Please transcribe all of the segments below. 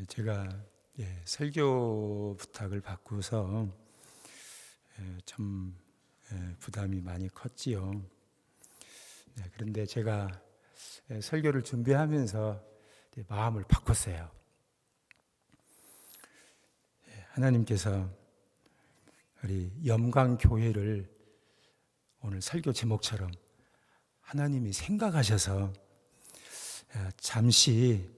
제가 설교 부탁을 받고서 참 부담이 많이 컸지요. 그런데 제가 설교를 준비하면서 마음을 바꿨어요. 하나님께서 우리 염강교회를 오늘 설교 제목처럼 하나님이 생각하셔서 잠시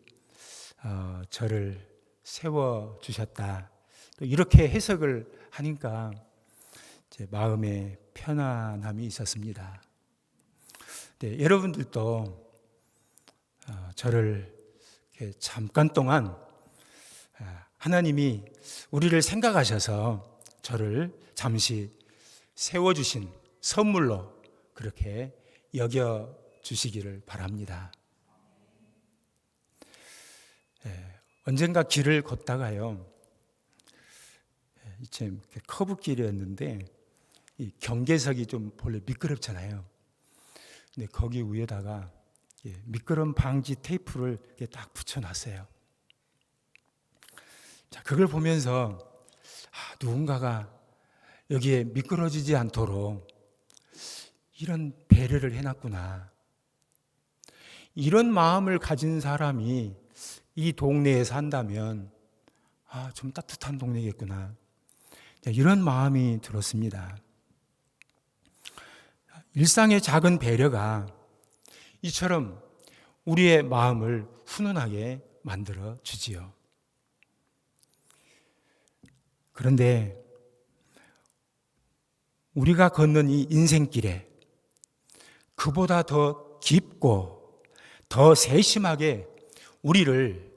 저를 세워주셨다. 또 이렇게 해석을 하니까 제 마음에 편안함이 있었습니다. 여러분들도 저를 이렇게 잠깐 동안 하나님이 우리를 생각하셔서 저를 잠시 세워주신 선물로 그렇게 여겨주시기를 바랍니다. 언젠가 길을 걷다가요, 참 커브길이었는데 이 경계석이 좀 본래 미끄럽잖아요. 근데 거기 위에다가 미끄럼 방지 테이프를 이렇게 딱 붙여놨어요. 자, 그걸 보면서 누군가가 여기에 미끄러지지 않도록 이런 배려를 해놨구나. 이런 마음을 가진 사람이 이 동네에 산다면 좀 따뜻한 동네겠구나. 이런 마음이 들었습니다. 일상의 작은 배려가 이처럼 우리의 마음을 훈훈하게 만들어 주지요. 그런데 우리가 걷는 이 인생길에 그보다 더 깊고 더 세심하게 우리를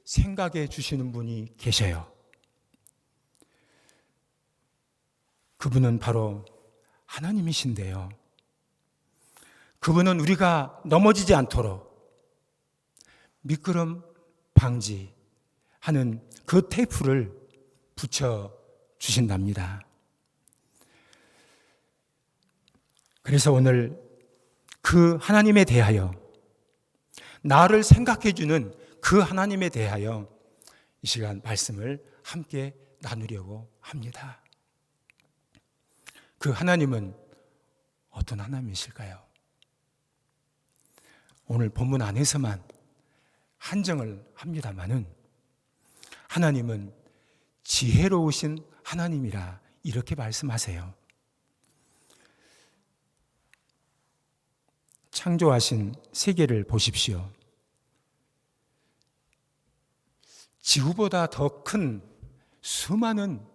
생각해 주시는 분이 계셔요. 그분은 바로 하나님이신데요. 그분은 우리가 넘어지지 않도록 미끄럼 방지하는 그 테이프를 붙여 주신답니다. 그래서 오늘 그 하나님에 대하여, 나를 생각해 주는 그 하나님에 대하여 이 시간 말씀을 함께 나누려고 합니다. 그 하나님은 어떤 하나님이실까요? 오늘 본문 안에서만 한정을 합니다마는 하나님은 지혜로우신 하나님이라 이렇게 말씀하세요. 창조하신 세계를 보십시오. 지구보다 더 큰 수많은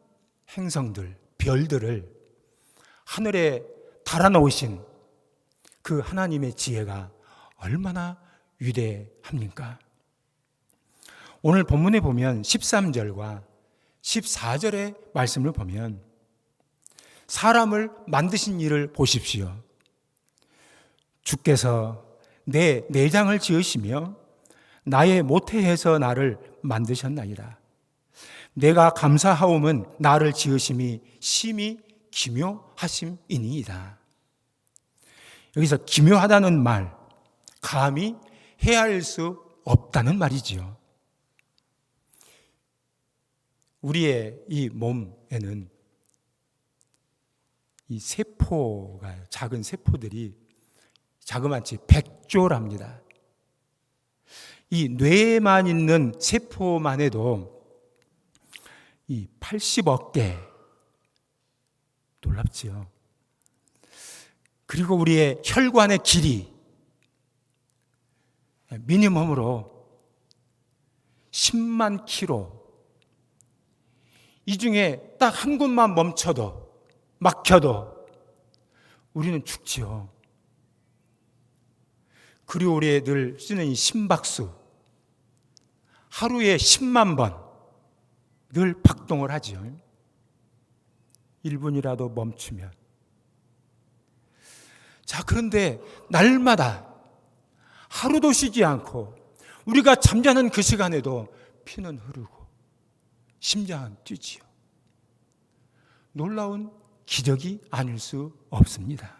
행성들, 별들을 하늘에 달아놓으신 그 하나님의 지혜가 얼마나 위대합니까? 오늘 본문에 보면 13절과 14절의 말씀을 보면 사람을 만드신 일을 보십시오. 주께서 내 내장을 지으시며 나의 모태에서 나를 만드셨나이다. 내가 감사하옴은 나를 지으심이 심히 기묘하심이니이다. 여기서 기묘하다는 말, 감히 헤아릴 수 없다는 말이지요. 우리의 이 몸에는 이 세포가, 작은 세포들이 자그마치 100조랍니다. 이 뇌에만 있는 세포만 해도 이 80억 개, 놀랍지요. 그리고 우리의 혈관의 길이 미니멈으로 10만 킬로. 이 중에 딱 한 곳만 멈춰도, 막혀도 우리는 죽지요. 그리고 우리의 늘 쓰는 이 심박수, 하루에 10만 번 늘 박동을 하지요. 1분이라도 멈추면. 자, 그런데 날마다 하루도 쉬지 않고 우리가 잠자는 그 시간에도 피는 흐르고 심장은 뛰지요. 놀라운 기적이 아닐 수 없습니다.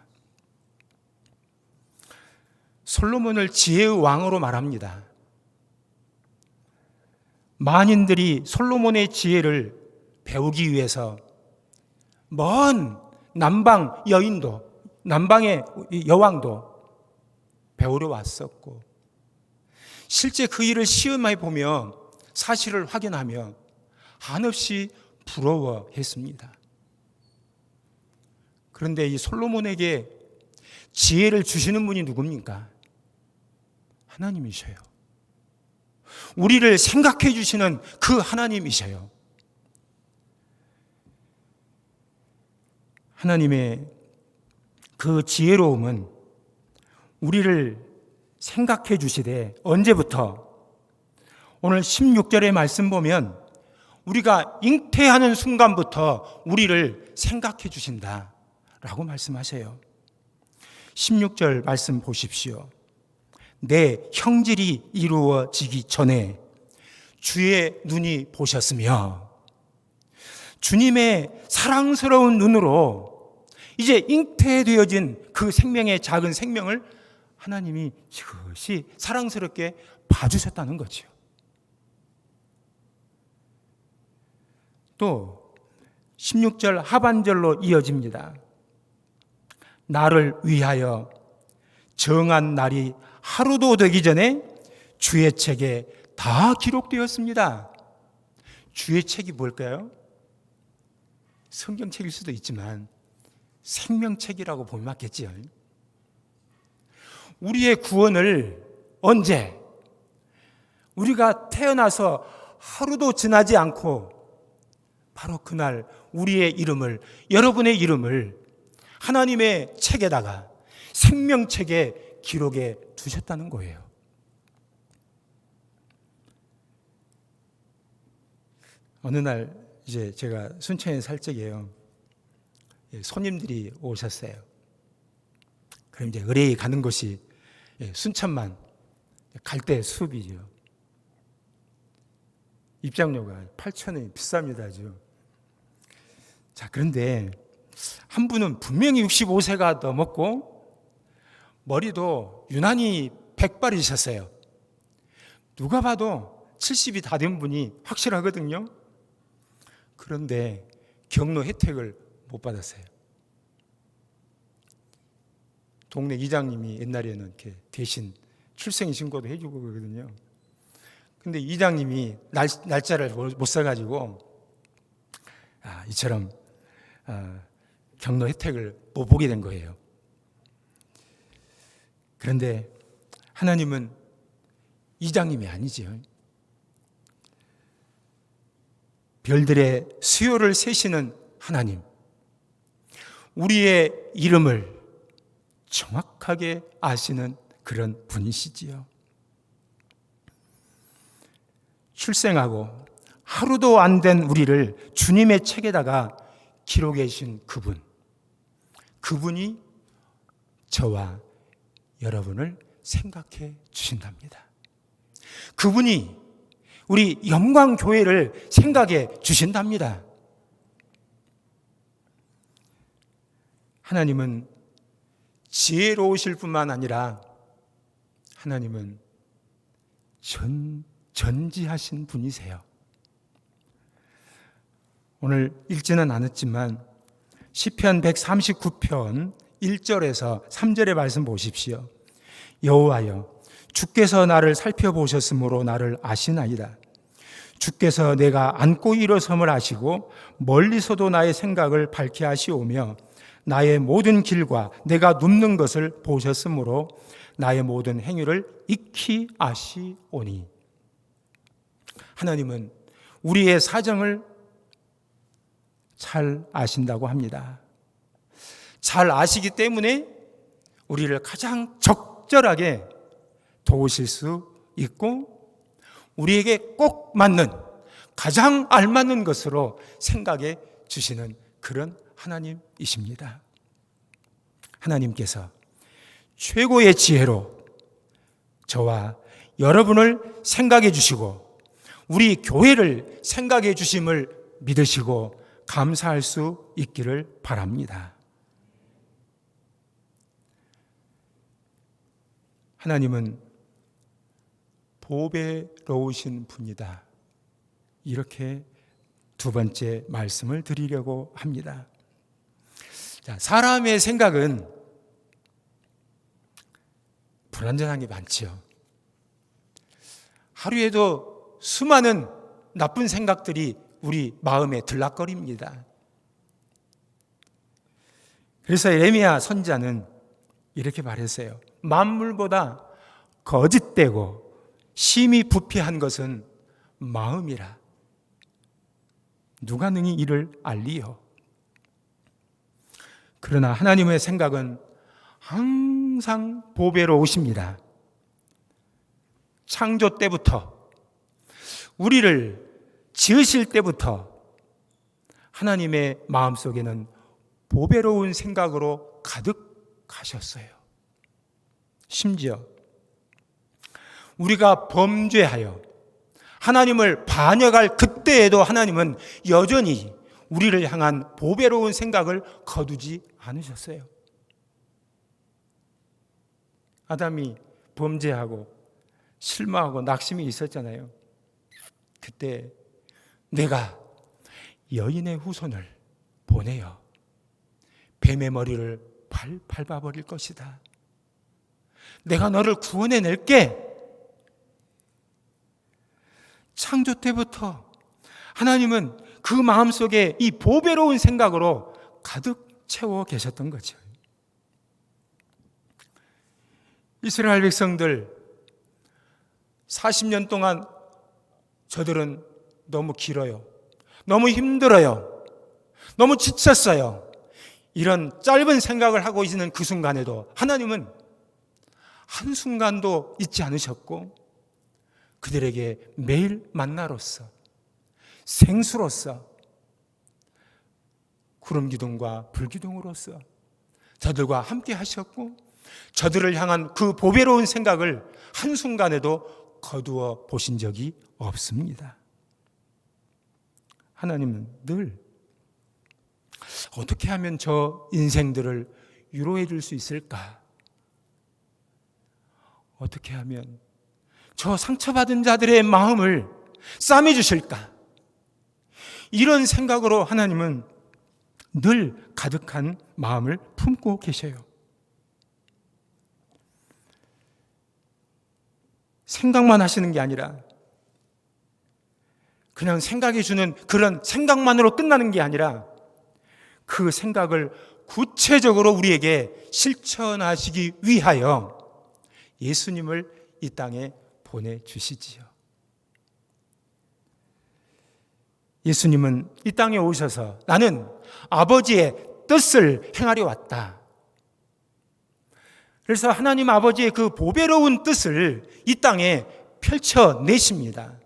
솔로몬을 지혜의 왕으로 말합니다. 만인들이 솔로몬의 지혜를 배우기 위해서 먼 남방 여인도, 남방의 여왕도 배우러 왔었고, 실제 그 일을 시험해 보며 사실을 확인하며 한없이 부러워했습니다. 그런데 이 솔로몬에게 지혜를 주시는 분이 누굽니까? 하나님이셔요. 우리를 생각해 주시는 그 하나님이셔요. 하나님의 그 지혜로움은 우리를 생각해 주시되 언제부터? 오늘 16절의 말씀 보면 우리가 잉태하는 순간부터 우리를 생각해 주신다라고 말씀하세요. 16절 말씀 보십시오. 내 형질이 이루어지기 전에 주의 눈이 보셨으며, 주님의 사랑스러운 눈으로 이제 잉태되어진 그 생명의 작은 생명을 하나님이 지그시 사랑스럽게 봐주셨다는 거죠. 또 16절 하반절로 이어집니다. 나를 위하여 정한 날이 하루도 되기 전에 주의 책에 다 기록되었습니다. 주의 책이 뭘까요? 성경책일 수도 있지만 생명책이라고 보면 맞겠지요. 우리의 구원을 언제? 우리가 태어나서 하루도 지나지 않고 바로 그날 우리의 이름을, 여러분의 이름을 하나님의 책에다가, 생명책에 기록해 두셨다는 거예요. 어느 날 이제 제가 순천에 살 적이에요. 손님들이 오셨어요. 그럼 이제 의뢰에 가는 곳이 순천만 갈대 숲이죠. 입장료가 8,000원이 비쌉니다, 아주. 자, 그런데 한 분은 분명히 65세가 넘었고 머리도 유난히 백발이셨어요. 누가 봐도 70이 다 된 분이 확실하거든요. 그런데 경로 혜택을 못 받았어요. 동네 이장님이 옛날에는 이렇게 대신 출생신고도 해주고 그러거든요. 근데 이장님이 날짜를 못 써가지고 이처럼 경로 혜택을 못 보게 된 거예요. 그런데 하나님은 이장님이 아니지요. 별들의 수요를 세시는 하나님, 우리의 이름을 정확하게 아시는 그런 분이시지요. 출생하고 하루도 안 된 우리를 주님의 책에다가 기록해 주신 그분이 저와 여러분을 생각해 주신답니다. 그분이 우리 영광교회를 생각해 주신답니다. 하나님은 지혜로우실 뿐만 아니라 하나님은 전지하신 분이세요. 오늘 읽지는 않았지만 시편 139편 1절에서 3절의 말씀 보십시오. 여호와여, 주께서 나를 살펴보셨으므로 나를 아시나이다. 주께서 내가 앉고 일어섬을 아시고 멀리서도 나의 생각을 밝게 하시오며 나의 모든 길과 내가 눕는 것을 보셨으므로 나의 모든 행위를 익히 아시오니. 하나님은 우리의 사정을 잘 아신다고 합니다. 잘 아시기 때문에 우리를 가장 적절하게 도우실 수 있고 우리에게 꼭 맞는, 가장 알맞는 것으로 생각해 주시는 그런 하나님이십니다. 하나님께서 최고의 지혜로 저와 여러분을 생각해 주시고 우리 교회를 생각해 주심을 믿으시고 감사할 수 있기를 바랍니다. 하나님은 보배로우신 분이다. 이렇게 두 번째 말씀을 드리려고 합니다. 자, 사람의 생각은 불완전한 게 많지요. 하루에도 수많은 나쁜 생각들이 우리 마음에 들락거립니다. 그래서 예레미야 선지자는 이렇게 말했어요. 만물보다 거짓되고 심히 부패한 것은 마음이라. 누가 능히 이를 알리요? 그러나 하나님의 생각은 항상 보배로우십니다. 창조 때부터, 우리를 지으실 때부터 하나님의 마음속에는 보배로운 생각으로 가득하셨어요. 심지어 우리가 범죄하여 하나님을 반역할 그때에도 하나님은 여전히 우리를 향한 보배로운 생각을 거두지 않으셨어요. 아담이 범죄하고 실망하고 낙심이 있었잖아요. 그때 내가 여인의 후손을 보내어 뱀의 머리를 밟아버릴 것이다. 내가 너를 구원해낼게. 창조 때부터 하나님은 그 마음속에 이 보배로운 생각으로 가득 채워 계셨던 거죠. 이스라엘 백성들 40년 동안 저들은 너무 길어요. 너무 힘들어요. 너무 지쳤어요. 이런 짧은 생각을 하고 있는 그 순간에도 하나님은 한순간도 잊지 않으셨고 그들에게 매일 만나로서 생수로서 구름기둥과 불기둥으로서 저들과 함께 하셨고 저들을 향한 그 보배로운 생각을 한순간에도 거두어 보신 적이 없습니다. 하나님은 늘 어떻게 하면 저 인생들을 위로해 줄 수 있을까? 어떻게 하면 저 상처받은 자들의 마음을 싸매 주실까? 이런 생각으로 하나님은 늘 가득한 마음을 품고 계셔요. 생각만 하시는 게 아니라 그냥 생각해 주는 그런 생각만으로 끝나는 게 아니라 그 생각을 구체적으로 우리에게 실천하시기 위하여 예수님을 이 땅에 보내주시지요. 예수님은 이 땅에 오셔서 나는 아버지의 뜻을 행하려 왔다. 그래서 하나님 아버지의 그 보배로운 뜻을 이 땅에 펼쳐내십니다.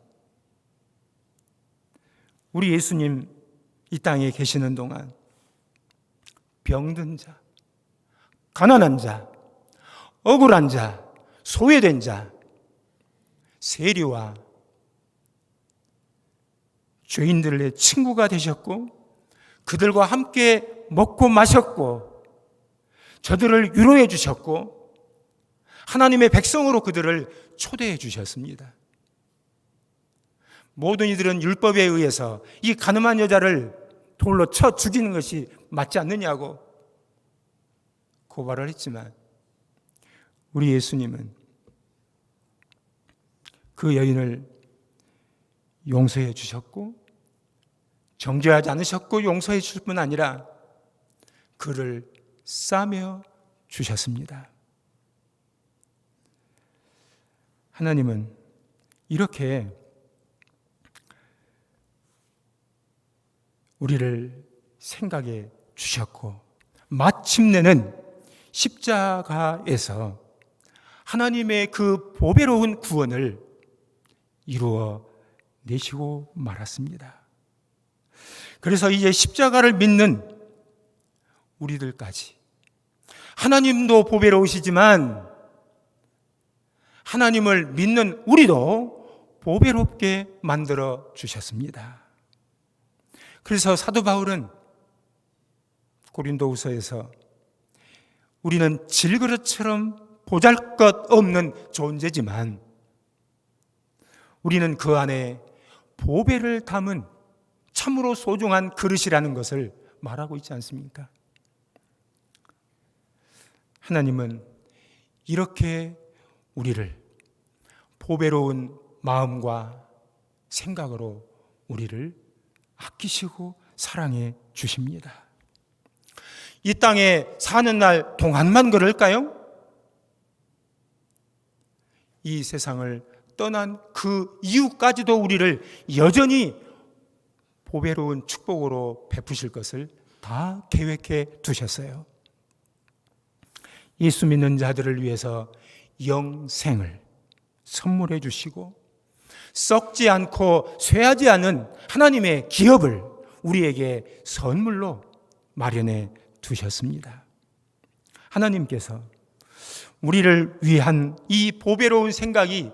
우리 예수님 이 땅에 계시는 동안 병든 자, 가난한 자, 억울한 자, 소외된 자, 세리와 죄인들의 친구가 되셨고 그들과 함께 먹고 마셨고 저들을 위로해 주셨고 하나님의 백성으로 그들을 초대해 주셨습니다. 모든 이들은 율법에 의해서 이 가늠한 여자를 돌로 쳐 죽이는 것이 맞지 않느냐고 고발을 했지만 우리 예수님은 그 여인을 용서해 주셨고 정죄하지 않으셨고 용서해 주실 뿐 아니라 그를 싸매어 주셨습니다. 하나님은 이렇게 우리를 생각해 주셨고 마침내는 십자가에서 하나님의 그 보배로운 구원을 이루어 내시고 말았습니다. 그래서 이제 십자가를 믿는 우리들까지 하나님도 보배로우시지만 하나님을 믿는 우리도 보배롭게 만들어 주셨습니다. 그래서 사도 바울은 고린도후서에서 우리는 질그릇처럼 보잘것없는 존재지만 우리는 그 안에 보배를 담은 참으로 소중한 그릇이라는 것을 말하고 있지 않습니까? 하나님은 이렇게 우리를 보배로운 마음과 생각으로 우리를 아끼시고 사랑해 주십니다. 이 땅에 사는 날 동안만 그럴까요? 이 세상을 떠난 그 이후까지도 우리를 여전히 보배로운 축복으로 베푸실 것을 다 계획해 두셨어요. 예수 믿는 자들을 위해서 영생을 선물해 주시고 썩지 않고 쇠하지 않은 하나님의 기업을 우리에게 선물로 마련해 두셨습니다. 하나님께서 우리를 위한 이 보배로운 생각이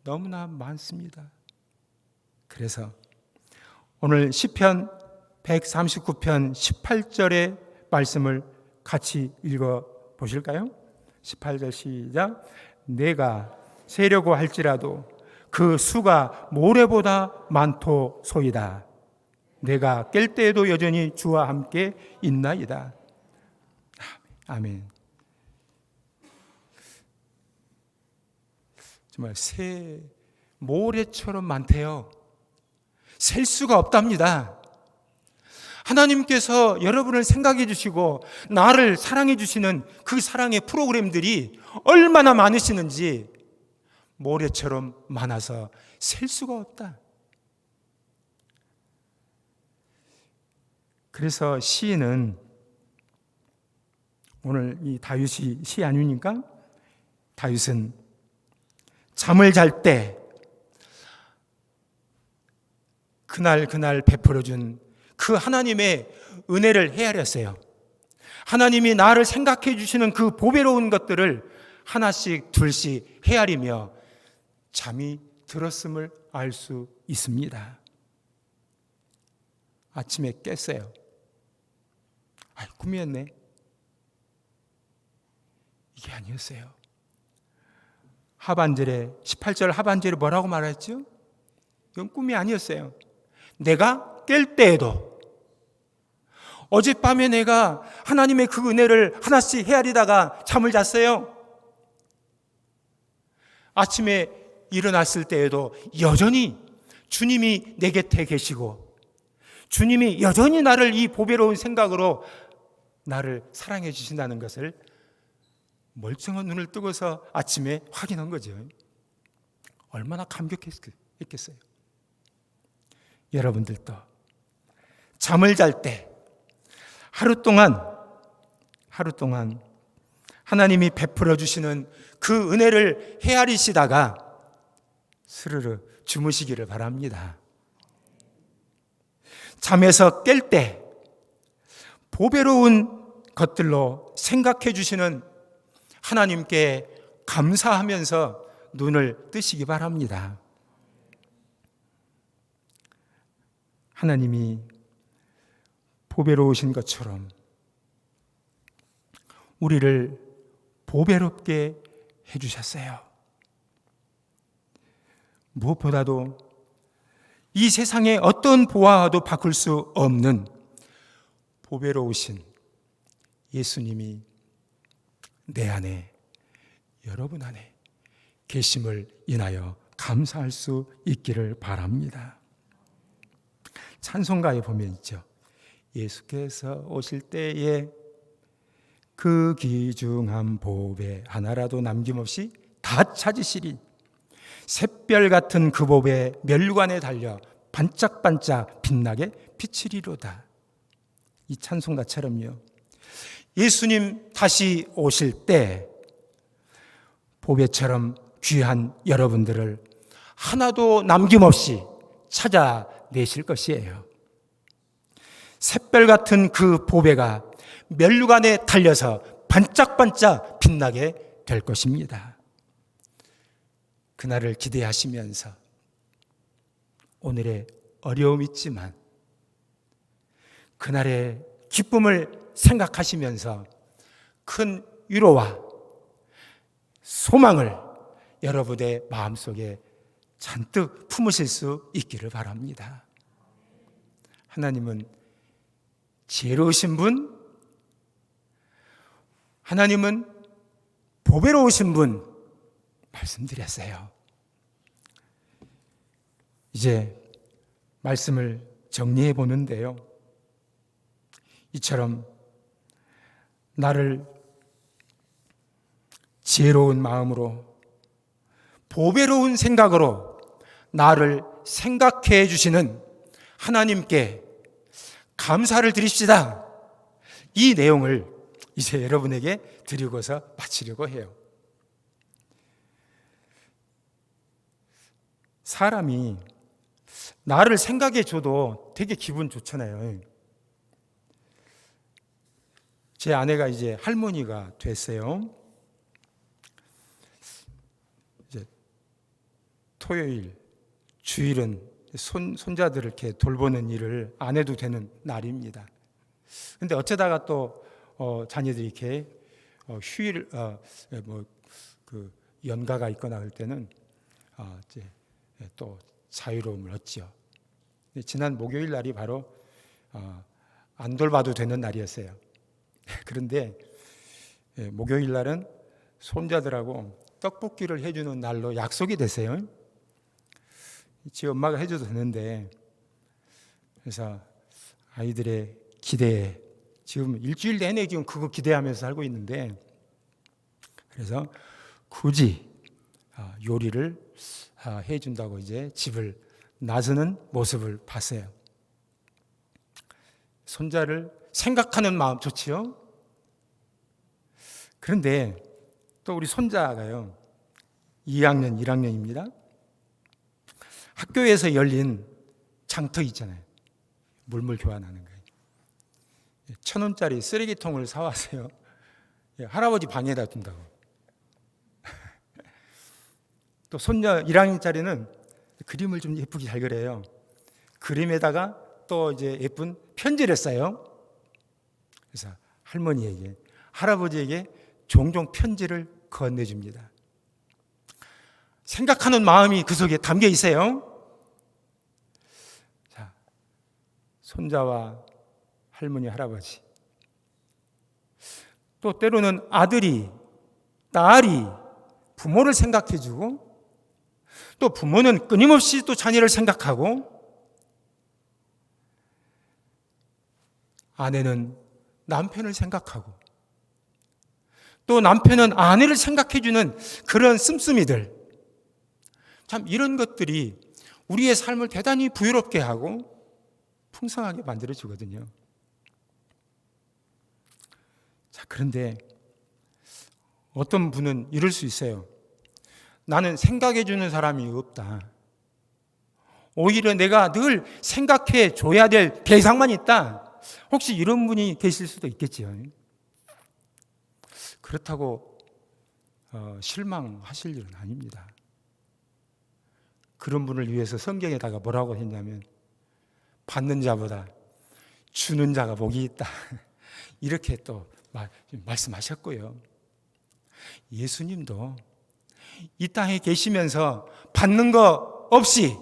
너무나 많습니다. 그래서 오늘 시편 139편 18절의 말씀을 같이 읽어 보실까요? 18절 시작. 내가 세려고 할지라도 그 수가 모래보다 많도소이다. 내가 깰 때에도 여전히 주와 함께 있나이다. 아멘. 정말 새 모래처럼 많대요. 셀 수가 없답니다. 하나님께서 여러분을 생각해 주시고 나를 사랑해 주시는 그 사랑의 프로그램들이 얼마나 많으시는지 모래처럼 많아서 셀 수가 없다. 그래서 시인은 오늘 이 다윗이 시 아닙니까? 다윗은 잠을 잘 때 그날 베풀어준 그 하나님의 은혜를 헤아렸어요. 하나님이 나를 생각해 주시는 그 보배로운 것들을 하나씩 둘씩 헤아리며 잠이 들었음을 알 수 있습니다. 아침에 깼어요. 꿈이었네. 이게 아니었어요. 하반절에 18절 하반절에 뭐라고 말했죠? 이건 꿈이 아니었어요. 내가 깰 때에도 어젯밤에 내가 하나님의 그 은혜를 하나씩 헤아리다가 잠을 잤어요. 아침에 일어났을 때에도 여전히 주님이 내 곁에 계시고 주님이 여전히 나를 이 보배로운 생각으로 나를 사랑해 주신다는 것을 멀쩡한 눈을 뜨고서 아침에 확인한 거죠. 얼마나 감격했겠어요. 여러분들도 잠을 잘 때 하루 동안 하나님이 베풀어 주시는 그 은혜를 헤아리시다가 스르르 주무시기를 바랍니다. 잠에서 깰 때 보배로운 것들로 생각해 주시는 하나님께 감사하면서 눈을 뜨시기 바랍니다. 하나님이 보배로우신 것처럼 우리를 보배롭게 해주셨어요. 무엇보다도 이 세상의 어떤 보화와도 바꿀 수 없는 보배로우신 예수님이 내 안에, 여러분 안에 계심을 인하여 감사할 수 있기를 바랍니다. 찬송가에 보면 있죠. 예수께서 오실 때에 그 귀중한 보배 하나라도 남김없이 다 찾으시리. 샛별 같은 그 보배 멸관에 달려 반짝반짝 빛나게 비치리로다. 이 찬송가처럼요. 예수님 다시 오실 때 보배처럼 귀한 여러분들을 하나도 남김없이 찾아내실 것이에요. 샛별 같은 그 보배가 멸관에 달려서 반짝반짝 빛나게 될 것입니다. 그날을 기대하시면서 오늘의 어려움이 있지만 그날의 기쁨을 생각하시면서 큰 위로와 소망을 여러분의 마음속에 잔뜩 품으실 수 있기를 바랍니다. 하나님은 지혜로우신 분, 하나님은 보배로우신 분 말씀드렸어요. 이제 말씀을 정리해 보는데요. 이처럼 나를 지혜로운 마음으로 보배로운 생각으로 나를 생각해 주시는 하나님께 감사를 드립시다. 이 내용을 이제 여러분에게 드리고서 마치려고 해요. 사람이 나를 생각해 줘도 되게 기분 좋잖아요. 제 아내가 이제 할머니가 됐어요. 이제 토요일, 주일은 손자들을 이렇게 돌보는 일을 안 해도 되는 날입니다. 근데 어쩌다가 또 자녀들이 이렇게 휴일 그 연가가 있거나 할 때는 이제 또 자유로움을 얻지요. 지난 목요일 날이 바로 안 돌봐도 되는 날이었어요. 그런데 목요일 날은 손자들하고 떡볶이를 해주는 날로 약속이 됐어요. 지 엄마가 해줘도 되는데, 그래서 아이들의 기대에 지금 일주일 내내 지금 그거 기대하면서 살고 있는데, 그래서 굳이 요리를 해준다고 이제 집을 나서는 모습을 봤어요. 손자를 생각하는 마음 좋지요? 그런데 또 우리 손자가요, 2학년, 1학년입니다. 학교에서 열린 장터 있잖아요. 물물 교환하는 거예요. 1,000원짜리 쓰레기통을 사왔어요. 할아버지 방에다 둔다고. 또 손녀 1학년짜리는 그림을 좀 예쁘게 잘 그려요. 그림에다가 또 이제 예쁜 편지를 써요. 그래서 할머니에게, 할아버지에게 종종 편지를 건네줍니다. 생각하는 마음이 그 속에 담겨 있어요. 자, 손자와 할머니, 할아버지, 또 때로는 아들이, 딸이 부모를 생각해주고, 또 부모는 끊임없이 또 자녀를 생각하고, 아내는 남편을 생각하고, 또 남편은 아내를 생각해주는 그런 씀씀이들, 참 이런 것들이 우리의 삶을 대단히 부유롭게 하고 풍성하게 만들어주거든요. 자, 그런데 어떤 분은 이럴 수 있어요. 나는 생각해주는 사람이 없다. 오히려 내가 늘 생각해 줘야 될 대상만 있다. 혹시 이런 분이 계실 수도 있겠지요. 그렇다고 실망하실 일은 아닙니다. 그런 분을 위해서 성경에다가 뭐라고 했냐면, 받는 자보다 주는 자가 복이 있다. 이렇게 또 말씀하셨고요. 예수님도 이 땅에 계시면서 받는 거 없이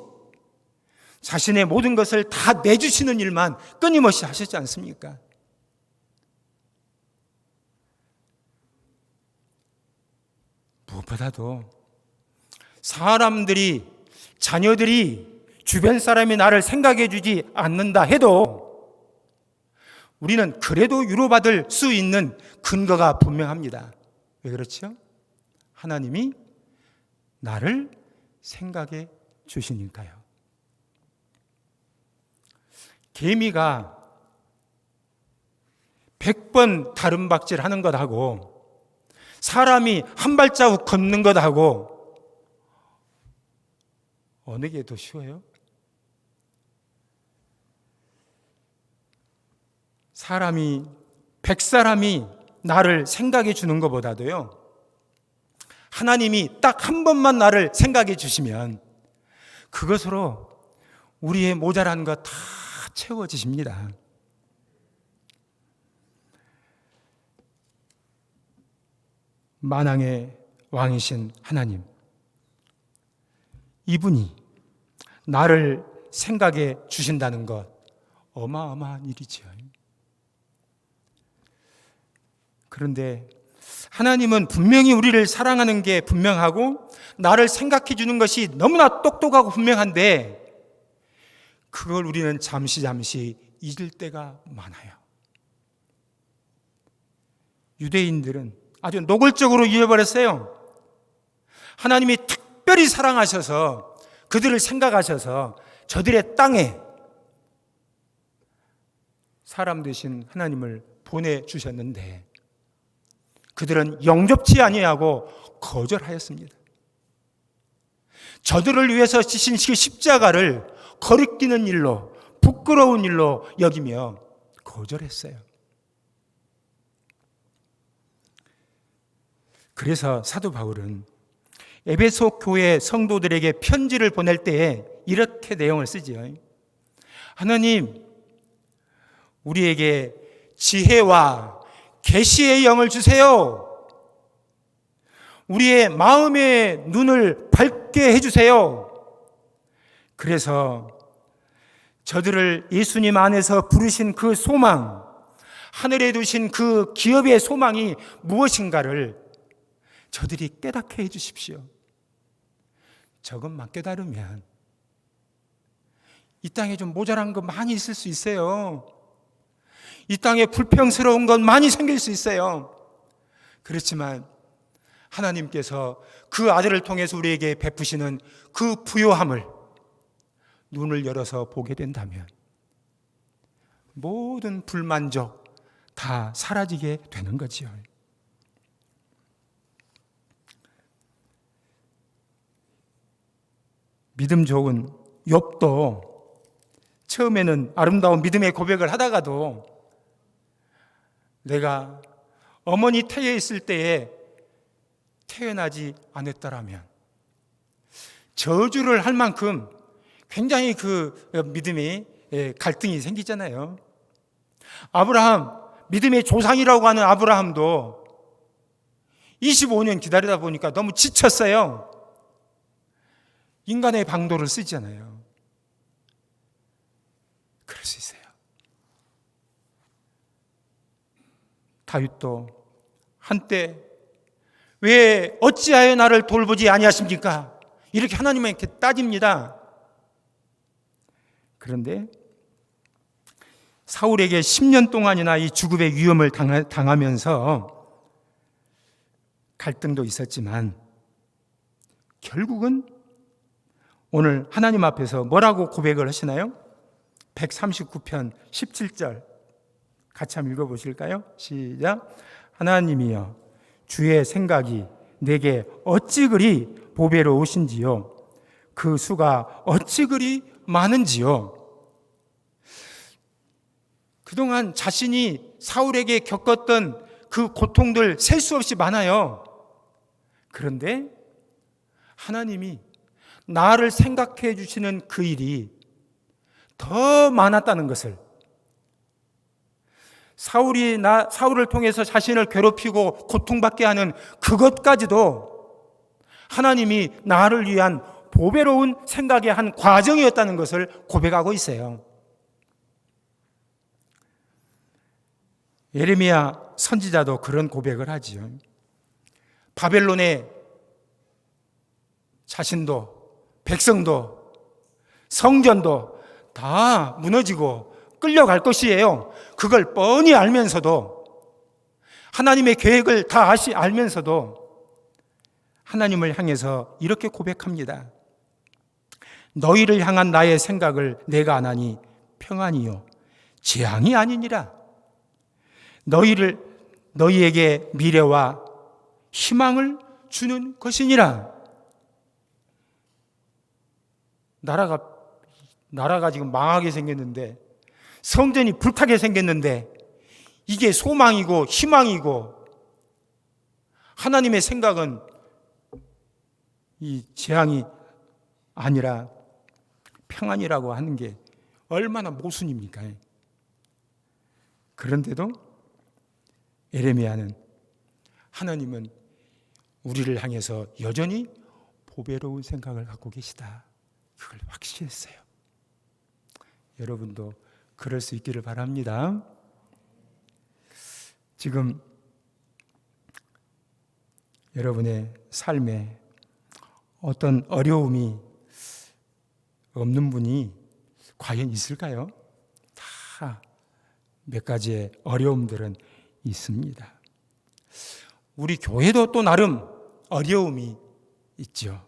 자신의 모든 것을 다 내주시는 일만 끊임없이 하셨지 않습니까? 무엇보다도 사람들이, 자녀들이, 주변 사람이 나를 생각해 주지 않는다 해도 우리는 그래도 위로받을 수 있는 근거가 분명합니다. 왜 그렇죠? 하나님이 나를 생각해 주시니까요. 개미가 100번 다름박질 하는 것하고 사람이 한 발자국 걷는 것하고 어느 게 더 쉬워요? 사람이 100사람이 나를 생각해 주는 것보다도요, 하나님이 딱 한 번만 나를 생각해 주시면 그것으로 우리의 모자란 것 다 채워지십니다. 만왕의 왕이신 하나님, 이분이 나를 생각해 주신다는 것, 어마어마한 일이죠. 그런데 하나님은 분명히 우리를 사랑하는 게 분명하고 나를 생각해 주는 것이 너무나 똑똑하고 분명한데 그걸 우리는 잠시 잊을 때가 많아요. 유대인들은 아주 노골적으로 이어버렸어요. 하나님이 특별히 사랑하셔서 그들을 생각하셔서 저들의 땅에 사람 되신 하나님을 보내주셨는데 그들은 영접치 아니하고 거절하였습니다. 저들을 위해서 지신 그 십자가를 거리끼는 일로, 부끄러운 일로 여기며 거절했어요. 그래서 사도 바울은 에베소 교회 성도들에게 편지를 보낼 때에 이렇게 내용을 쓰지요. 하나님, 우리에게 지혜와 계시의 영을 주세요. 우리의 마음의 눈을 밝게 해주세요. 그래서 저들을 예수님 안에서 부르신 그 소망, 하늘에 두신 그 기업의 소망이 무엇인가를 저들이 깨닫게 해주십시오. 저것만 깨달으면 이 땅에 좀 모자란 거 많이 있을 수 있어요. 이 땅에 불평스러운 건 많이 생길 수 있어요. 그렇지만 하나님께서 그 아들을 통해서 우리에게 베푸시는 그 부요함을 눈을 열어서 보게 된다면 모든 불만족 다 사라지게 되는 거지요. 믿음 좋은 욥도 처음에는 아름다운 믿음의 고백을 하다가도 내가 어머니 태에 있을 때에 태어나지 않았더라면 저주를 할 만큼 굉장히 그 믿음의 갈등이 생기잖아요. 아브라함, 믿음의 조상이라고 하는 아브라함도 25년 기다리다 보니까 너무 지쳤어요. 인간의 방도를 쓰잖아요. 그럴 수 있어요. 다윗도 한때 왜 어찌하여 나를 돌보지 아니하십니까? 이렇게 하나님께 따집니다. 그런데 사울에게 10년 동안이나 이 죽음의 위험을 당하면서 갈등도 있었지만 결국은 오늘 하나님 앞에서 뭐라고 고백을 하시나요? 139편 17절 같이 한번 읽어보실까요? 시작. 하나님이여 주의 생각이 내게 어찌 그리 보배로우신지요 그 수가 어찌 그리 많은지요. 그동안 자신이 사울에게 겪었던 그 고통들 셀 수 없이 많아요. 그런데 하나님이 나를 생각해 주시는 그 일이 더 많았다는 것을, 사울을 통해서 자신을 괴롭히고 고통받게 하는 그것까지도 하나님이 나를 위한 보배로운 생각의 한 과정이었다는 것을 고백하고 있어요. 예레미야 선지자도 그런 고백을 하지요. 바벨론의 자신도 백성도 성전도 다 무너지고 끌려갈 것이에요. 그걸 뻔히 알면서도, 하나님의 계획을 다 알면서도 하나님을 향해서 이렇게 고백합니다. 너희를 향한 나의 생각을 내가 아나니 평안이요 재앙이 아니니라. 너희에게 미래와 희망을 주는 것이니라. 나라가 지금 망하게 생겼는데, 성전이 불타게 생겼는데, 이게 소망이고 희망이고, 하나님의 생각은 이 재앙이 아니라 평안이라고 하는 게 얼마나 모순입니까? 그런데도 예레미야는 하나님은 우리를 향해서 여전히 보배로운 생각을 갖고 계시다. 그걸 확신했어요. 여러분도 그럴 수 있기를 바랍니다. 지금 여러분의 삶에 어떤 어려움이 없는 분이 과연 있을까요? 다 몇 가지의 어려움들은 있습니다. 우리 교회도 또 나름 어려움이 있죠.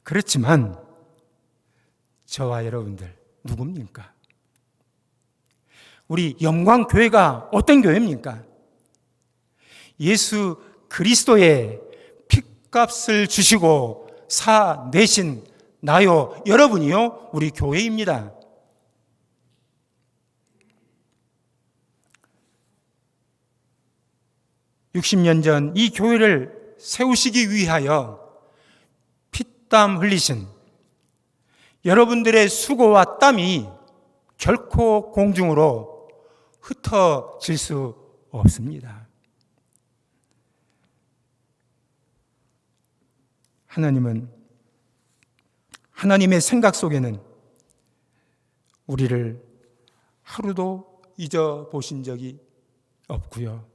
그렇지만 저와 여러분들 누굽니까? 우리 영광교회가 어떤 교회입니까? 예수 그리스도의 핏값을 주시고 사 내신 나요 여러분이요 우리 교회입니다. 60년 전 이 교회를 세우시기 위하여 피땀 흘리신 여러분들의 수고와 땀이 결코 공중으로 흩어질 수 없습니다. 하나님의 생각 속에는 우리를 하루도 잊어보신 적이 없고요.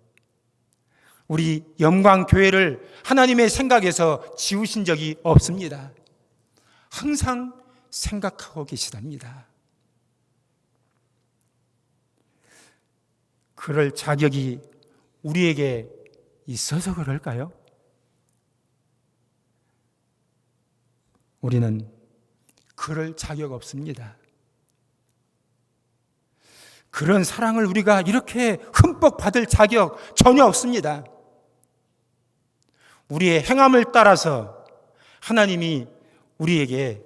우리 영광교회를 하나님의 생각에서 지우신 적이 없습니다. 항상 생각하고 계시답니다. 그럴 자격이 우리에게 있어서 그럴까요? 우리는 그럴 자격 없습니다. 그런 사랑을 우리가 이렇게 흠뻑 받을 자격 전혀 없습니다. 우리의 행함을 따라서 하나님이 우리에게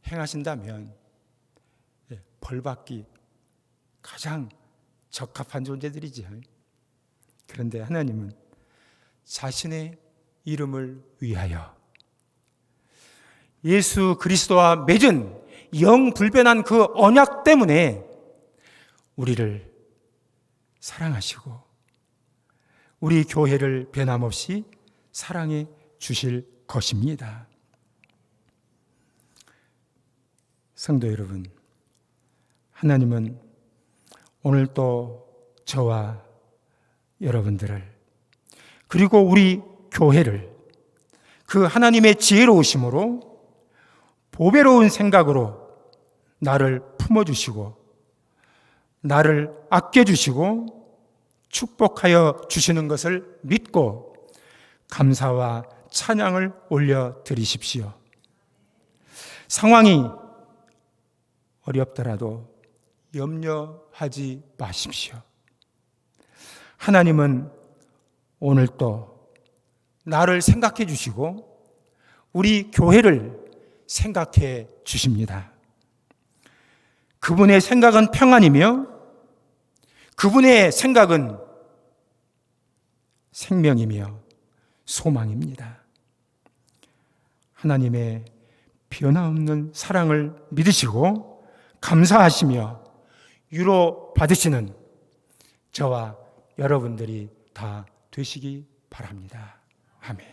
행하신다면 벌받기 가장 적합한 존재들이죠. 그런데 하나님은 자신의 이름을 위하여 예수 그리스도와 맺은 영불변한 그 언약 때문에 우리를 사랑하시고 우리 교회를 변함없이 사랑해 주실 것입니다. 성도 여러분, 하나님은 오늘 또 저와 여러분들을 그리고 우리 교회를 그 하나님의 지혜로우심으로 보배로운 생각으로 나를 품어주시고 나를 아껴주시고 축복하여 주시는 것을 믿고 감사와 찬양을 올려드리십시오. 상황이 어렵더라도 염려하지 마십시오. 하나님은 오늘 또 나를 생각해 주시고 우리 교회를 생각해 주십니다. 그분의 생각은 평안이며 그분의 생각은 생명이며 소망입니다. 하나님의 변함없는 사랑을 믿으시고 감사하시며 위로 받으시는 저와 여러분들이 다 되시기 바랍니다. 아멘.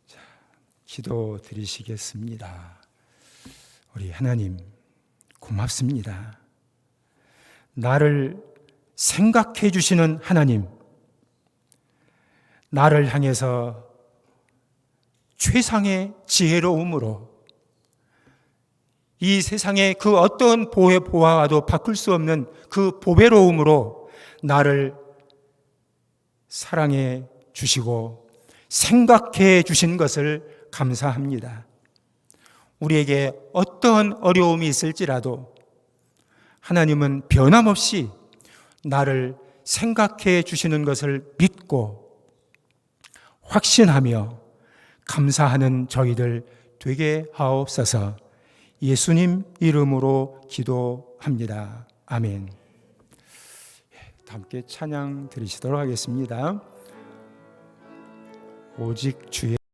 자, 기도 드리시겠습니다. 우리 하나님 고맙습니다. 나를 생각해 주시는 하나님, 나를 향해서 최상의 지혜로움으로 이 세상의 그 어떤 보화와도 바꿀 수 없는 그 보배로움으로 나를 사랑해 주시고 생각해 주신 것을 감사합니다. 우리에게 어떤 어려움이 있을지라도 하나님은 변함없이 나를 생각해 주시는 것을 믿고 확신하며 감사하는 저희들 되게 하옵소서. 예수님 이름으로 기도합니다. 아멘. 다 함께 찬양 드리시도록 하겠습니다. 오직 주의